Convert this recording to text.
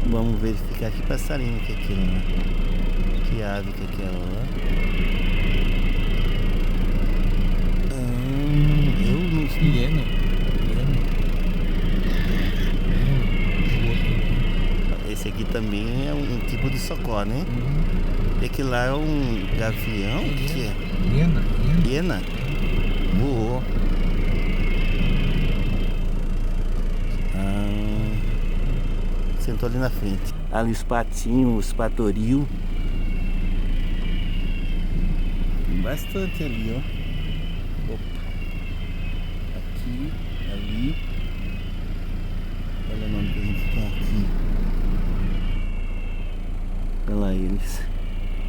Vamos verificar que passarinho que é aquilo, né? Que ave que é aquela lá. Eu não sei. Hiena. Esse aqui também é um tipo de socó, né? E aquele lá é um gavião? O que é? Hiena? Voou. Sentou ali na frente. Ali os patinhos, os patoril. Bastante ali, ó. Opa. Aqui, ali. Olha o nome que a gente tem aqui. Olha lá eles.